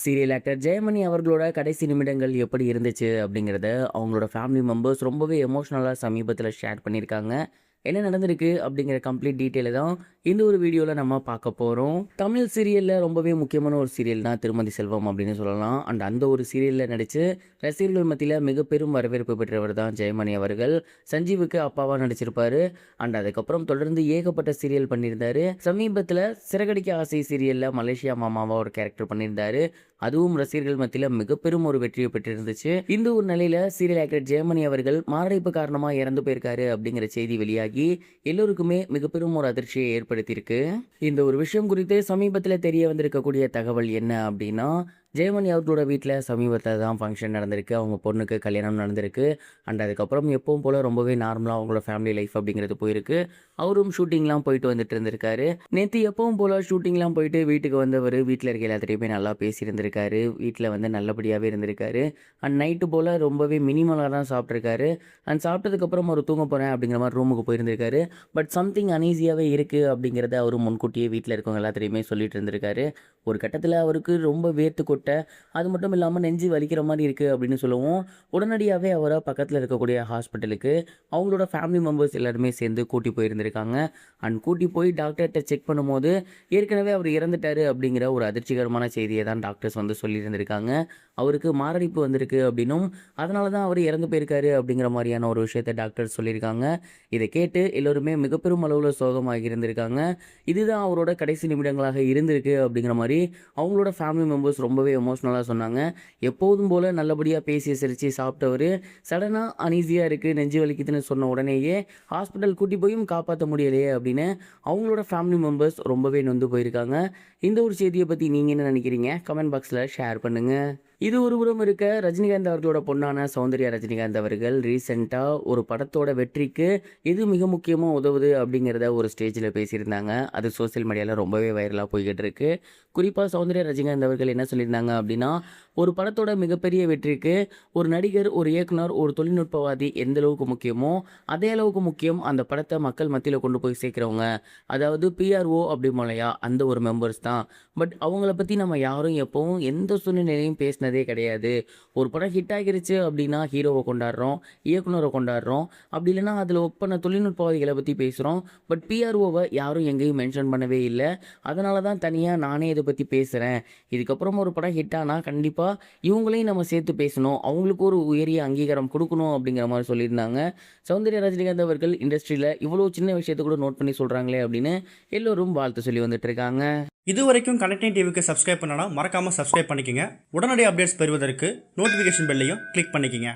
Serial actor Jayamani அவர்களோட கடைசி நிமிடங்கள் எப்படி இருந்துச்சு அப்படிங்கிறத அவங்களோட ஃபேமிலி மெம்பர்ஸ் ரொம்பவே எமோஷ்னலாக சமீபத்தில் ஷேர் பண்ணியிருக்காங்க. என்ன நடந்திருக்கு அப்படிங்கிற கம்ப்ளீட் டீட்டெயிலை தான் இந்த ஒரு வீடியோவில் நம்ம பார்க்க போகிறோம். தமிழ் சீரியலில் ரொம்பவே முக்கியமான ஒரு சீரியல் தான் திருமதி செல்வம் அப்படின்னு சொல்லலாம். அண்ட் அந்த ஒரு சீரியலில் நடித்து ரசிகர்கள் மத்தியில் மிக பெரும் வரவேற்பு பெற்றவர் தான் ஜெயமணி அவர்கள். சஞ்சீவுக்கு அப்பாவாக நடிச்சிருப்பாரு. அண்ட் அதுக்கப்புறம் தொடர்ந்து ஏகப்பட்ட சீரியல் பண்ணியிருந்தாரு. சமீபத்தில் சிறகடிக்க ஆசை சீரியலில் மலேசியா மாமாவாக ஒரு கேரக்டர் பண்ணியிருந்தாரு. அதுவும் ரசிகர்கள் மத்தியில் மிக பெரும் ஒரு வெற்றியை பெற்றிருந்துச்சு. இந்த ஒரு நிலையில சீரியல் ஆக்டர் ஜெயமணி அவர்கள் மாரடைப்பு காரணமா இறந்து போயிருக்காரு அப்படிங்கிற செய்தி வெளியாகி எல்லோருக்குமே மிக பெரும் ஒரு அதிர்ச்சியை ஏற்படுத்தியிருக்கு. இந்த ஒரு விஷயம் குறித்து சமீபத்தில் தெரிய வந்திருக்கக்கூடிய தகவல் என்ன அப்படின்னா, ஜெயமணி அவர்களோட வீட்டில் சமீபத்தில் தான் ஃபங்க்ஷன் நடந்திருக்கு. அவங்க பொண்ணுக்கு கல்யாணம் நடந்திருக்கு. அண்ட் அதுக்கப்புறம் எப்பவும் போல் ரொம்பவே நார்மலாக அவங்களோட ஃபேமிலி லைஃப் அப்படிங்கிறது போயிருக்கு. அவரும் ஷூட்டிங்லாம் போயிட்டு வந்துட்டு இருந்திருக்காரு. நேற்று எப்பவும் போல் ஷூட்டிங்லாம் போயிட்டு வீட்டுக்கு வந்தவர் வீட்டில் இருக்க எல்லாத்திட்டையுமே நல்லா பேசியிருந்திருக்காரு. வீட்டில் வந்து நல்லபடியாகவே இருந்திருக்காரு. அண்ட் நைட்டு போல் ரொம்பவே மினிமலாக தான் சாப்பிட்ருக்காரு. அண்ட் சாப்பிட்டதுக்கப்புறம் அவர் தூங்க போகிறேன் அப்படிங்கிற மாதிரி ரூமுக்கு போயிருந்திருக்காரு. பட் சம்திங் அனீஸியாகவே இருக்குது அப்படிங்கிறத அவர் முன்கூட்டியே வீட்டில் இருக்கவங்க எல்லாத்திட்டையுமே சொல்லிட்டு இருந்திருக்காரு. ஒரு கட்டத்தில் அவருக்கு ரொம்ப வேர்த்து கொட்ட, அது மட்டும் இல்லாமல் நெஞ்சு வலிக்கிற மாதிரி இருக்குது அப்படின்னு சொல்லவும் உடனடியாகவே அவரை பக்கத்தில் இருக்கக்கூடிய ஹாஸ்பிட்டலுக்கு அவங்களோட ஃபேமிலி மெம்பர்ஸ் எல்லாருமே சேர்ந்து கூட்டி போயிருந்திருக்காங்க. அண்ட் கூட்டி போய் டாக்டர்கிட்ட செக் பண்ணும்போது ஏற்கனவே அவர் இறந்துட்டாரு அப்படிங்கிற ஒரு அதிர்ச்சிகரமான செய்தியை தான் டாக்டர்ஸ் வந்து சொல்லியிருந்திருக்காங்க. அவருக்கு மாரடைப்பு வந்திருக்கு அப்படின்னும் அதனால தான் அவர் இறந்து போயிருக்காரு அப்படிங்கிற மாதிரியான ஒரு விஷயத்தை டாக்டர் சொல்லியிருக்காங்க. இதை கேட்டு எல்லோருமே மிக பெரும் அளவில் சோகமாக இருந்திருக்காங்க. இதுதான் அவரோட கடைசி நிமிடங்களாக இருந்திருக்கு அப்படிங்கிற மாதிரி அவங்களோட ஃபேமிலி மெம்பர்ஸ் ரொம்பவே எமோஷ்னலாக சொன்னாங்க. எப்போதும் போல் நல்லபடியாக பேசி சிரித்து சாப்பிட்டவர் சடனாக அனீஸியாக இருக்குது, நெஞ்சு வலிக்குதுன்னு சொன்ன உடனேயே ஹாஸ்பிட்டல் கூட்டி போயும் காப்பாற்ற முடியலையே அப்படின்னு அவங்களோட ஃபேமிலி மெம்பர்ஸ் ரொம்பவே நொந்து போயிருக்காங்க. இந்த ஒரு செய்தியை பற்றி நீங்கள் என்ன நினைக்கிறீங்க? கமெண்ட் பாக்ஸில் ஷேர் பண்ணுங்கள். இது ஒரு புறம் இருக்க, ரஜினிகாந்த் அவர்களோட பொண்ணான சௌந்தர்யா ரஜினிகாந்த் அவர்கள் ரீசெண்டாக ஒரு படத்தோட வெற்றிக்கு எது மிக முக்கியமாக உதவுது அப்படிங்கிறத ஒரு ஸ்டேஜில் பேசியிருந்தாங்க. அது சோசியல் மீடியாவில் ரொம்பவே வைரலாக போய்கிட்டு இருக்கு. குறிப்பாக சௌந்தர்யா ரஜினிகாந்த் அவர்கள் என்ன சொல்லியிருந்தாங்க அப்படின்னா, ஒரு படத்தோட மிகப்பெரிய வெற்றிக்கு ஒரு நடிகர், ஒரு இயக்குனர், ஒரு தொழில்நுட்பவாதி எந்த அளவுக்கு முக்கியமோ அதே அளவுக்கு முக்கியம் அந்த படத்தை மக்கள் மத்தியில் கொண்டு போய் சேர்க்குறவங்க, அதாவது பிஆர்ஓ அப்படி மூலையா அந்த ஒரு மெம்பர்ஸ் தான். பட் அவங்கள பற்றி நம்ம யாரும் எப்பவும் எந்த சூழ்நிலையும் பேசினதே கிடையாது. ஒரு படம் ஹிட் ஆகிருச்சு அப்படின்னா ஹீரோவை கொண்டாடுறோம், இயக்குனரை கொண்டாடுறோம், அப்படி இல்லைன்னா அதில் ஒர்க் பண்ண தொழில்நுட்பவாதிகளை பற்றி பேசுகிறோம். பட் பிஆர்ஓவை யாரும் எங்கேயும் மென்ஷன் பண்ணவே இல்லை. அதனால தான் தனியாக நானே இதை பற்றி பேசுகிறேன். இதுக்கப்புறம் ஒரு படம் ஹிட் ஆனால் கண்டிப்பாக இவங்களையும் நம்ம சேர்த்து பேசணும், அவங்களுக்கு ஒரு உயரிய அங்கீகாரம் கொடுக்கணும் அப்படிங்கிற மாதிரி சொல்லியிருந்தாங்க. சௌந்தர்யா ரஜினிகாந்த் அவர்கள் இண்டஸ்ட்ரியில் இவ்வளோ சின்ன விஷயத்தை கூட நோட் பண்ணி சொல்கிறாங்களே அப்படின்னு எல்லோரும் வாழ்த்து சொல்லி வந்துட்டு இருக்காங்க. இது வரைக்கும் கனெக்டிங் டிவிக்கு சப்ஸ்கிரைப் பண்ணனா மறக்காமல் சப்ஸ்கிரைப் பண்ணிக்கங்க. உடனடி அப்டேட்ஸ் பெறுவதற்கு நோட்டிஃபிகேஷன் பெல்லையும் கிளிக் பண்ணிக்கங்க.